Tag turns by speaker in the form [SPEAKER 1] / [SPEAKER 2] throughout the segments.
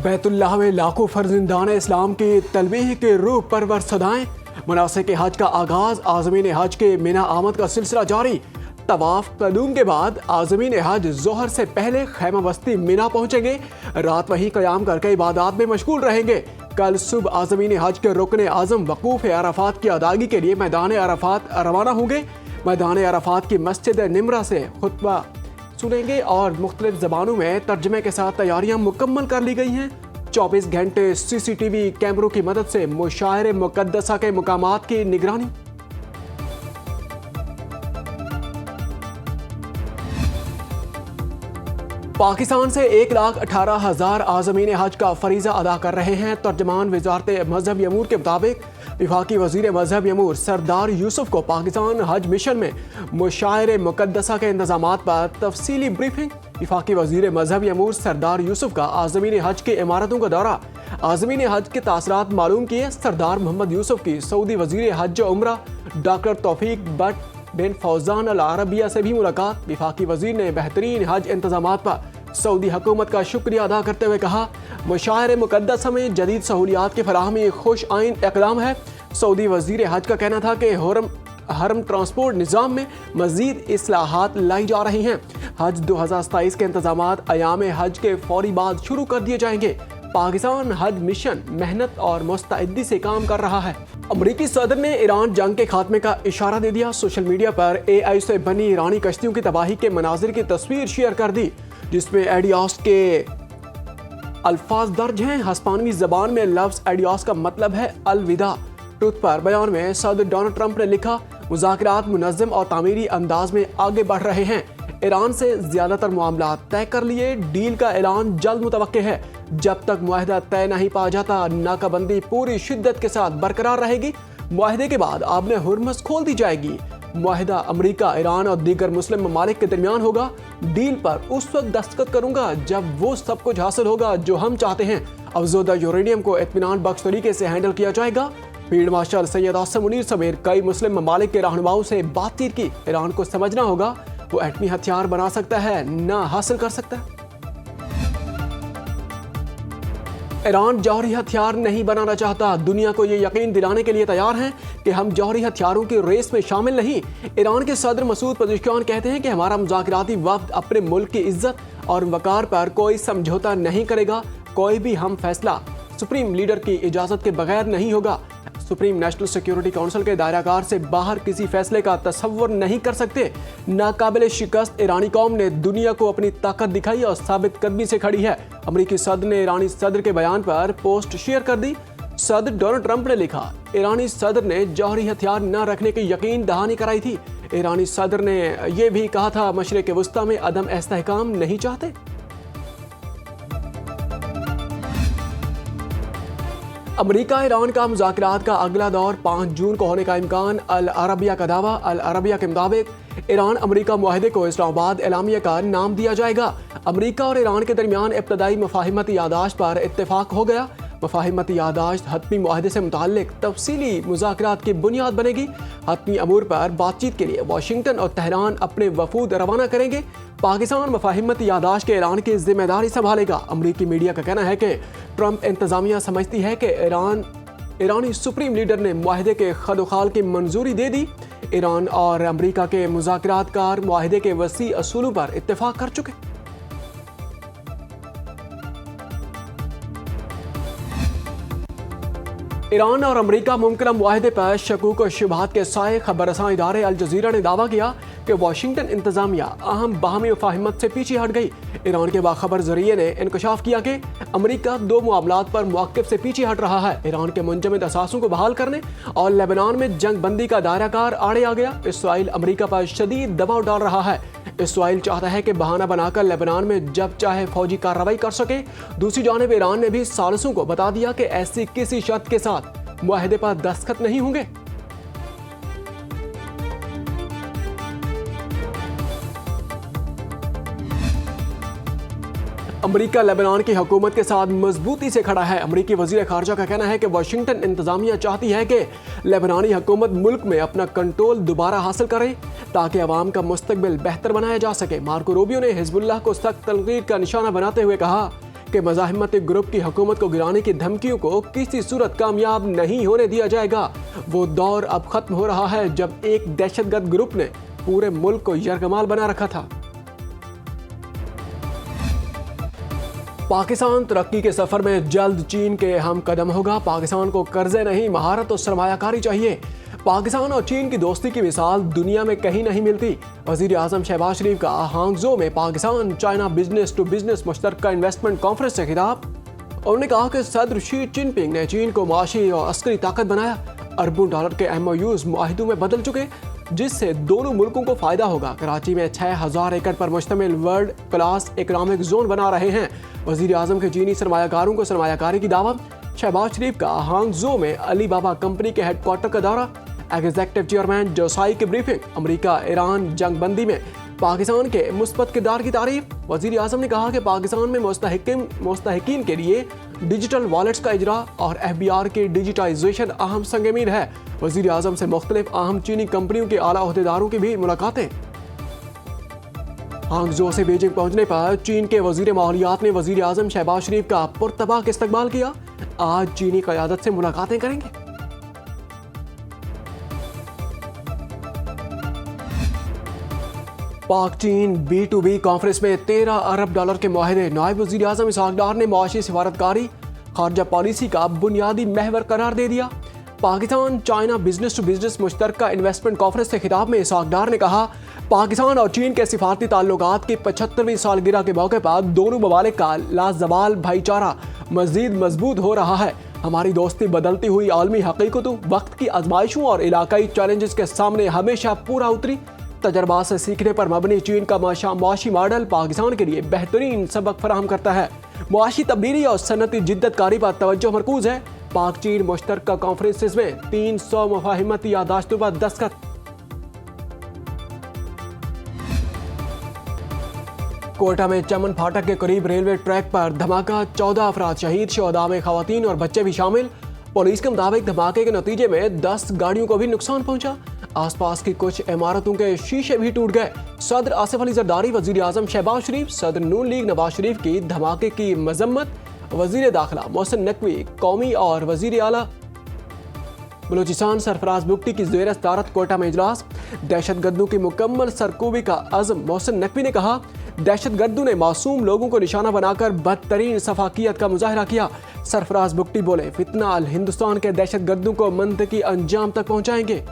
[SPEAKER 1] बैतुल्लाह में लाखों फर्जिंदान इस्लाम की तलबीह के रूह परवर सदाएं। मुनासिक हज का आगाज, आज़मीन हज के मिना आमद का सिलसिला जारी। तवाफ कदूम के बाद आज़मीन हज जोहर से पहले खैमा बस्ती मिना पहुंचेंगे। रात वहीं क़याम करके इबादत में मशगूल रहेंगे। कल सुबह आज़मीन हज के रुकन आज़म वकूफ़ अराफात की अदायगी के लिए मैदान अराफात रवाना होंगे। मैदान अराफात की मस्जिद निमरा से खुतबा सुनेंगे और मुख्तलिफ ज़बानों में तर्जमे के साथ तैयारियां मुकम्मल कर ली गई हैं। 24 घंटे CCTV कैमरों की मदद से मुशायर मुकद्दसा के मुकामात की निगरानी। पाकिस्तान से 1,18,000 आज़मीन हज का फरीज़ा अदा कर रहे हैं। तर्जमान वज़ारत मज़हबी अमूर के मुताबिक वफाकी वज़ीर मज़हबी अमूर सरदार यूसुफ को पाकिस्तान हज मिशन में मुशायर मुकद्दसा के इंतज़ामात पर तफसीली ब्रीफिंग। वफाकी वज़ीर मज़हबी अमूर सरदार यूसुफ का आज़मीन हज की इमारतों का दौरा, आज़मीन हज के तासरात मालूम किए। सरदार मोहम्मद यूसुफ की सऊदी वज़ीर हज उम्रा डॉक्टर तौफीक बट बिन फौजान अल अरबिया से भी मुलाकात। वफाकी वज़ीर ने बेहतरीन हज इंतज़ामात पर सऊदी हुकूमत का शुक्रिया अदा करते हुए कहा, मुशायर मुकद्दसा में जदीद सहूलियात की फराहमी खुश आइन इक़दाम है। सऊदी वज़ीर हज का कहना था कि हरम ट्रांसपोर्ट निज़ाम में मज़ीद इस्लाहात लाई जा रही हैं। हज 2027 के इंतज़ामात अयाम हज के फौरी बाद शुरू कर दिए जाएंगे। पाकिस्तान हज मिशन मेहनत और मुस्तैदी से काम कर रहा है। अमरीकी सदर ने ईरान जंग के खात्मे का इशारा दे दिया। सोशल मीडिया पर AI से बनी ईरानी कश्तियों की तबाही के मनाजिर की तस्वीर शेयर कर दी, जिसमें एडियास के अल्फाज दर्ज हैं। हस्पानवी ज़बान में लफ्ज़ एडियास का मतलब है अलविदा। ट्रुथ पर बयान में सदर डोनाल्ड ट्रंप ने लिखा, मुज़ाकरात मुनज़्ज़म और तामीरी अंदाज में आगे बढ़ रहे हैं। ईरान से ज़्यादातर मामला तय कर लिए। डील का ऐलान जल्द मुतवक्के है। जब तक मुआहदा तय नहीं पाया जाता, नाकाबंदी पूरी शिद्दत के साथ बरकरार रहेगी। मुआहदे के बाद आबने हुर्मस खोल दी जाएगी। मुआहदा अमरीका, ईरान और दीगर मुस्लिम ममालिक के दरमियान होगा। डील पर उस वक्त दस्तखत करूंगा जब वो सब कुछ हासिल होगा जो हम चाहते हैं। अफज़ोदा यूरेनियम को इत्मीनान बख्श तरीके से हैंडल किया जाएगा। फील्ड मार्शल सैयद आसिम मुनीर समेत कई मुस्लिम ममालिक के रहनुमाओं से बातचीत की। ईरान को समझना होगा वो एटमी हथियार बना सकता है, ना हासिल कर सकता है। ईरान जौहरी हथियार नहीं बनाना चाहता। दुनिया को ये यकीन दिलाने के लिए तैयार हैं कि हम जौहरी हथियारों की रेस में शामिल नहीं। ईरान के सदर मसूद पज़ेश्कियान कहते हैं कि हमारा मुज़ाकराती वफ़द अपने मुल्क की इज्जत और वक़ार पर कोई समझौता नहीं करेगा। कोई भी हम फैसला सुप्रीम लीडर की इजाज़त के बगैर नहीं होगा। सुप्रीम नेशनल सिक्योरिटी काउंसिल के दायराकार से बाहर किसी फैसले का तसव्वुर नहीं कर सकते। नाकाबिल शिकस्त ईरानी कौम ने दुनिया को अपनी ताकत दिखाई और साबित कदमी से खड़ी है। अमरीकी सदर ने ईरानी सदर के बयान पर पोस्ट शेयर कर दी। सदर डोनाल्ड ट्रंप ने लिखा, ईरानी सदर ने जौहरी हथियार न रखने की यकीन दहानी कराई थी। ईरानी सदर ने यह भी कहा था, मशरिक़ वुस्ता में अदम इस्तेहकाम नहीं चाहते। अमरीका ईरान का मुज़ाकरात का अगला दौर 5 जून को होने का इम्कान। अल अरबिया का दावा। अल अरबिया के मुताबिक ईरान अमरीका मुआहदे को इस्लामाबाद एलामिया का नाम दिया जाएगा। अमरीका और ईरान के दरमियान इब्तदाई मफाहिमती यादाश्त पर इत्तेफाक हो गया। मफाहिमती यादाश्त हतमी मुआहदे से मुताल्लिक तफसीली मुज़ाकरात की बुनियाद बनेगी। हतमी अमूर पर बातचीत के लिए वाशिंगटन और तेहरान अपने वफूद रवाना करेंगे। पाकिस्तान मफाहिमती यादाश्त के ऐलान की जिम्मेदारी संभालेगा। अमरीकी मीडिया का कहना है कि ट्रंप इंतजामिया समझती है कि ईरानी सुप्रीम लीडर ने मुआहदे के खदोखाल की मंजूरी दे दी। ईरान और अमरीका के मुज़ाकरातकार मुआहदे के वसी असूलों पर इत्तेफाक कर चुके। ईरान और अमरीका मुमकिन मुआहदे पर शकूक और शुबहात के साए खबरसां इदारे अल जज़ीरा ने दावा किया कि वाशिंगटन इंतजामिया अहम बाहमी मुफाहिमत से पीछे हट गई। ईरान के बाखबर जरिए ने इंकशाफ किया कि अमरीका 2 मामलात पर मौक़िफ़ से पीछे हट रहा है। ईरान के मुंजमद असासों को बहाल करने और लेबनान में जंग बंदी का दायराकार आड़े आ गया। इसराइल अमरीका पर शदीद दबाव डाल रहा है। इसराइल चाहता है कि बहाना बनाकर लेबनान में जब चाहे फौजी कार्रवाई कर सके। दूसरी जानिब ईरान ने भी सालिसों को बता दिया कि ऐसी किसी शर्त के साथ मुआहदे पर दस्तखत नहीं होंगे। अमरीका लेबनान की हुकूमत के साथ मजबूती से खड़ा है। अमरीकी वज़ीर ख़ारजा का कहना है कि वाशिंगटन इंतजामिया चाहती है कि लेबनानी हुकूमत मुल्क में अपना कंट्रोल दोबारा हासिल करे ताकि अवाम का मुस्तकबिल बेहतर बनाया जा सके। मार्को रूबियो ने हिज़्बुल्लाह को सख्त तनकीद का निशाना बनाते हुए कहा कि मज़ाहिमती ग्रुप की हुकूमत को गिराने की धमकियों को किसी सूरत कामयाब नहीं होने दिया जाएगा। वो दौर अब खत्म हो रहा है जब एक दहशतगर्द ग्रुप ने पूरे मुल्क को यरगमाल बना रखा था। पाकिस्तान तरक्की के सफर में जल्द चीन के हम कदम होगा। पाकिस्तान को कर्जे नहीं, महारत और सरमायाकारी चाहिए। पाकिस्तान और चीन की दोस्ती की मिसाल दुनिया में कहीं नहीं मिलती। वज़ीर आज़म शहबाज शरीफ का हांगझो में Pakistan China business to business मुश्तरका इन्वेस्टमेंट कॉन्फ्रेंस से खिताब। उन्होंने कहा कि सदर शी जिनपिंग ने चीन को माशी और अस्करी ताकत बनाया। अरबों डॉलर के MOUs मुआहिदों में बदल चुके, जिससे दोनों मुल्कों को फायदा होगा। कराची में 6000 एकड़ पर मुश्तमिल वर्ल्ड क्लास इकनॉमिक जोन बना रहे हैं। वज़ीर आज़म के चीनी सरमायाकारों को सरमायाकारी की दावत। शहबाज शरीफ का हांगझो में अली बाबा कंपनी के हेडक्वार्टर का दौरा। एग्जीक्यूटिव चेयरमैन जोसाई की ब्रीफिंग। अमेरिका ईरान जंगबंदी में पाकिस्तान के मुस्बत किरदार की तारीफ। वज़ीर आज़म ने कहा कि पाकिस्तान में मुस्तहिकीन के लिए डिजिटल वॉलेट्स का इजरा और FBR की डिजिटाइजेशन अहम संग-ए-मील है। वज़ीर आज़म से मुख्तलिफ अहम चीनी कंपनियों के आला ओहदेदारों की भी मुलाकातें। हांगझो से बीजिंग पहुंचने पर चीन के वज़ीर माहौलियात ने वज़ीर आज़म शहबाज शरीफ का पुरतबाक इस्तकबाल किया। आज चीनी क़यादत से मुलाकातें करेंगे। पाक चीन B2B कॉन्फ्रेंस में 13 अरब डॉलर के मुआहदे। नायब वज़ीर आज़म इसहाक डार ने मुआशी सिफारतकारी खारजा पॉलिसी का बुनियादी महवर करार दे दिया। Pakistan China business to business मुश्तरका इन्वेस्टमेंट कॉन्फ्रेंस के खिताब में इसहाक डार ने कहा, पाकिस्तान और चीन के सिफारती ताल्लुकात की 75वीं सालगिरह के मौके पर दोनों ममालिक का लाजवाल भाईचारा मजीद मजबूत हो रहा है। हमारी दोस्ती बदलती हुई आलमी हकीकतों, वक्त की आजमाइशों और इलाकाई चैलेंजेस के सामने हमेशा पूरा उतरी। तजर्बा से सीखने पर मबनी चीन का मुआशी मॉडल पाकिस्तान के लिए बेहतरीन सबक फराहम करता है। मुआशी तब्दीली और सनती जिद्दतकारी पर तवज्जो मरकूज है। पाक चीन मुश्तरका कॉन्फ्रेंसेस में 300 मुफाहिमती यादाश्तों पर दस्तखत। कोयटा में चमन फाटक के करीब रेलवे ट्रैक पर धमाका, 14 अफराद शहीद, शोहदा में खवातीन और बच्चे भी शामिल। पुलिस के मुताबिक धमाके के नतीजे में 10 गाड़ियों को भी नुकसान पहुंचा। आसपास की कुछ इमारतों के शीशे भी टूट गए। सदर आसिफ अली जरदारी, वज़ीर आज़म शहबाज शरीफ, सदर नून लीग नवाज शरीफ की धमाके की मजम्मत। वज़ीर दाखिला मोहसिन नकवी, कौमी और वज़ीर आला बलूचिस्तान सरफराज बुगटी की ज़ेर सदारत कोयटा में इजलास। दहशतगर्दों की मुकम्मल सरकूबी का अज़म। मोहसिन नकवी ने कहा, दहशतगर्दों ने मासूम लोगों को निशाना बनाकर बदतरीन सफाकियत का मुजाहरा किया। सरफराज बुगटी बोले, फितना अल हिंदुस्तान के दहशतगर्दों को मंतकी अंजाम तक पहुंचाएंगे।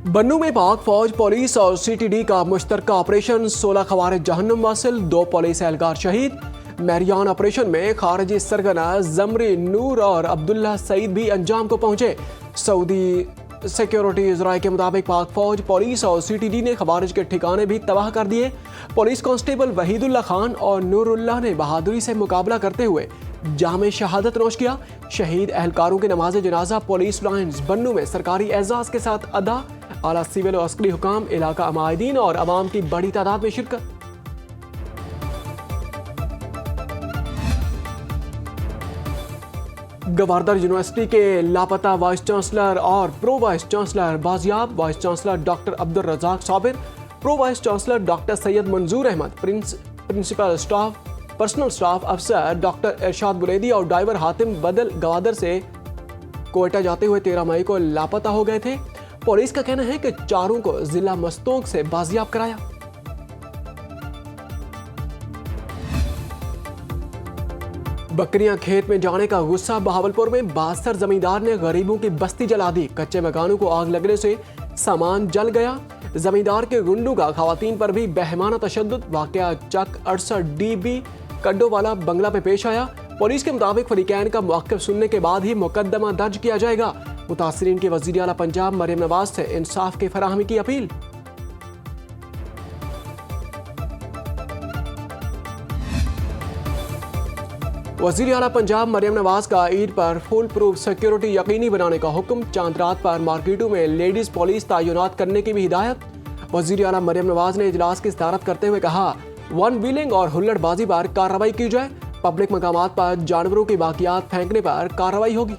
[SPEAKER 1] बन्नू में पाक फौज, पुलिस और CTD का मुश्तरका ऑपरेशन। 16 खवारिज जहन्नुम वासिल, 2 पुलिस एहलकार शहीद। मैरियान ऑपरेशन में खारजी सरगना जमरी नूर और अब्दुल्ला सईद भी अंजाम को पहुंचे। सऊदी सिक्योरिटी राय के मुताबिक पाक फौज, पुलिस और CTD ने खवारिज के ठिकाने भी तबाह कर दिए। पुलिस कांस्टेबल वहीदुल्ला खान और नूरुल्लाह ने बहादुरी से मुकाबला करते हुए जामे शहादत नोश किया। शहीद एहलकारों की नमाज जनाजा पुलिस लाइन्स बन्नू में सरकारी एजाज के साथ अदा। आला सिविल और अस्करी हुकाम, इलाका अमायदीन और अवाम की बड़ी तादाद में शिरकत। गवर्नर यूनिवर्सिटी के लापता वाइस चांसलर और प्रो वाइस चांसलर बाजियाब। Vice chancellor doctor Abdul Razzaq Sabir, pro vice chancellor doctor Syed Manzoor Ahmed, principal staff personal staff अफसर डॉक्टर इरशाद बुलेदी और ड्राइवर हातिम बदल गवादर से कोयटा जाते हुए 13 मई को लापता हो गए थे। पुलिस का कहना है कि चारों को जिला मस्तोंक से बाजियाब कराया। बकरियां खेत में जाने का गुस्सा। बहावलपुर में 72 जमींदार ने गरीबों की बस्ती जला दी। कच्चे मकानों को आग लगने से सामान जल गया। जमींदार के गुंडों का खवातीन पर भी बेहमाना तशद्दुद। वाकया चक 68 DB कड्डोवाला बंगला पे पेश आया। पुलिस के मुताबिक फरीकैन का मौक़िफ़ सुनने के बाद ही मुकदमा दर्ज किया जाएगा। मुतासरीन के वज़ीर आला पंजाब मरियम नवाज से इंसाफ की फराहमी की अपील। वज़ीर आला पंजाब मरियम नवाज का ईद पर फुल प्रूफ सिक्योरिटी यकीनी बनाने का हुक्म। चांद रात पर मार्केटों में लेडीज पुलिस तैनात करने की भी हिदायत। वज़ीर आला मरियम नवाज ने इजलास की सदारत करते हुए कहा, वन व्हीलिंग और हुल्लड़बाजी पर कार्रवाई की जाए। पब्लिक मकामात पर जानवरों की बाकियात फेंकने पर कार्रवाई होगी।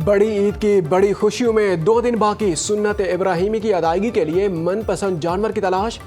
[SPEAKER 1] बड़ी ईद की बड़ी खुशियों में 2 दिन बाकी सुन्नत इब्राहिमी की अदायगी के लिए मनपसंद जानवर की तलाश।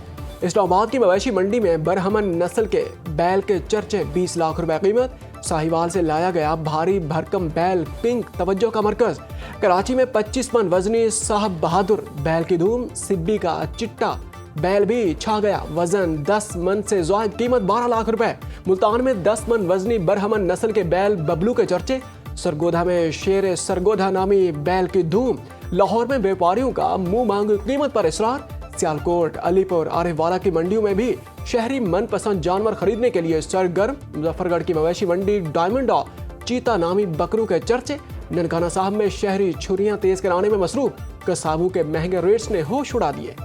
[SPEAKER 1] इस्लामाबाद की मवेशी मंडी में बरहमन नस्ल के बैल के चर्चे 20 लाख रुपए कीमत। साहिवाल से लाया गया भारी भरकम बैल पिंक तवज्जो का मरकज। कराची में 25 मन वजनी साहब बहादुर बैल की धूम। सिब्बी का चिट्टा बैल भी छा गया, वजन 10 मन से ज़ायद, कीमत 12 लाख रुपए। मुल्तान में 10 मन वजनी बरहमन नस्ल के बैल बबलू के चर्चे। सरगोधा में शेर सरगोधा नामी बैल की धूम। लाहौर में व्यापारियों का मुंह मांग कीमत पर इसरार। सियालकोट, अलीपुर, आरिफवाला की मंडियों में भी शहरी मनपसंद जानवर खरीदने के लिए सरगर्म। मुजफ्फरगढ़ की मवेशी मंडी डायमंड और चीता नामी बकरों के चर्चे। ननकाना साहब में शहरी छुरियां तेज कराने में मसरूफ। कसाबों के महंगे रेट्स ने होश उड़ा दिए।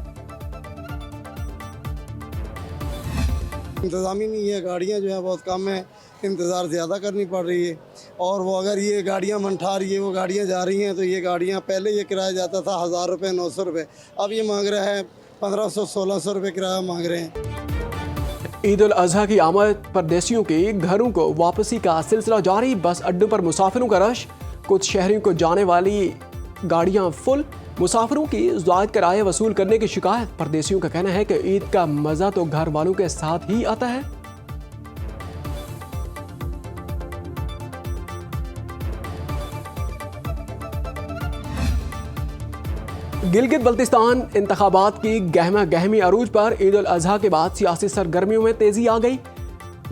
[SPEAKER 2] इंतज़ामी नहीं है, गाड़ियाँ जो है बहुत कम है, इंतज़ार ज़्यादा करनी पड़ रही है। और वो अगर ये गाड़ियाँ मंठा रही है, वो गाड़ियाँ जा रही हैं, तो ये गाड़ियाँ पहले ये किराया जाता था 1000 रुपये 900 रुपये, अब ये मांग रहा है 1500-1600 रुपये किराया मांग रहे हैं।
[SPEAKER 1] ईद उल अजहा की आमद, परदेसियों की घरों को वापसी का सिलसिला जारी। बस अड्डों पर मुसाफिरों का रश। कुछ शहरों को जाने वाली गाड़ियां फुल। मुसाफिरों की ज़ायद किराया वसूल करने की शिकायत। परदेसियों का कहना है कि ईद का मज़ा तो घर वालों के साथ ही आता है। गिलगित बल्तिस्तान इंतखाबात की गहमा गहमी अरूज पर। ईद उल अजहा के बाद सियासी सरगर्मियों में तेजी आ गई।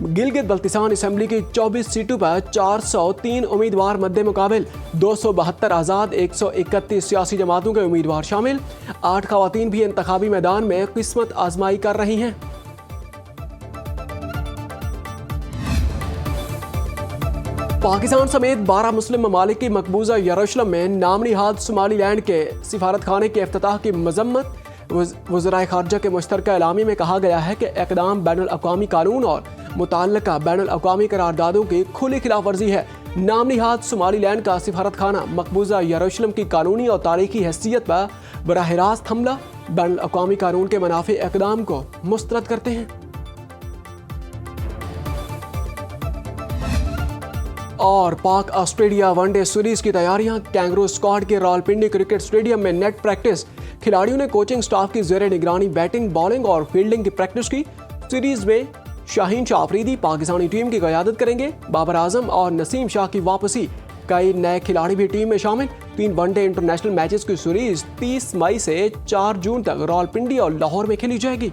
[SPEAKER 1] गिलगित बल्तिस्तान असम्बली की 24 सीटों पर 403 उम्मीदवार मद्दे मुकाबिल। 272 आज़ाद, 131 सियासी जमातों के उम्मीदवार शामिल। 8 खवातीन भी इंतखाबी मैदान में किस्मत आजमाई कर रही हैं। पाकिस्तान समेत 12 मुस्लिम ममालिक की मकबूजा यरूशलेम में नामनी हाल सोमालीलैंड के सिफारत खाने के इफ्तिताह की मजम्मत। वज़राए खारजा के मुश्तरका एलामी में कहा गया है कि इक़दाम बैनुल अक़वामी कानून और मुतल्लिक़ा बैनुल अक़वामी करारदादों की खुली खिलाफ वर्जी है। नामनी हाल सोमालीलैंड का सिफारत खाना मकबूजा यरूशलेम की कानूनी और तारीखी हैसियत पर बराह रास्त हमला, बैनुल अक़वामी कानून के मनाफी इक़दाम को मुस्तरद करते हैं। और पाक ऑस्ट्रेलिया वनडे सीरीज की तैयारियां। कैंगरू स्क्वाड के रावलपिंडी क्रिकेट स्टेडियम में नेट प्रैक्टिस। खिलाड़ियों ने कोचिंग स्टाफ की ज़ेरे निगरानी बैटिंग, बॉलिंग और फील्डिंग की प्रैक्टिस की। सीरीज में शाहीन शाह अफरीदी पाकिस्तानी टीम की क़यादत करेंगे। बाबर आजम और नसीम शाह की वापसी। कई नए खिलाड़ी भी टीम में शामिल। 3 वनडे इंटरनेशनल मैचेस की सीरीज 30 मई से 4 जून तक रावलपिंडी और लाहौर में खेली जाएगी।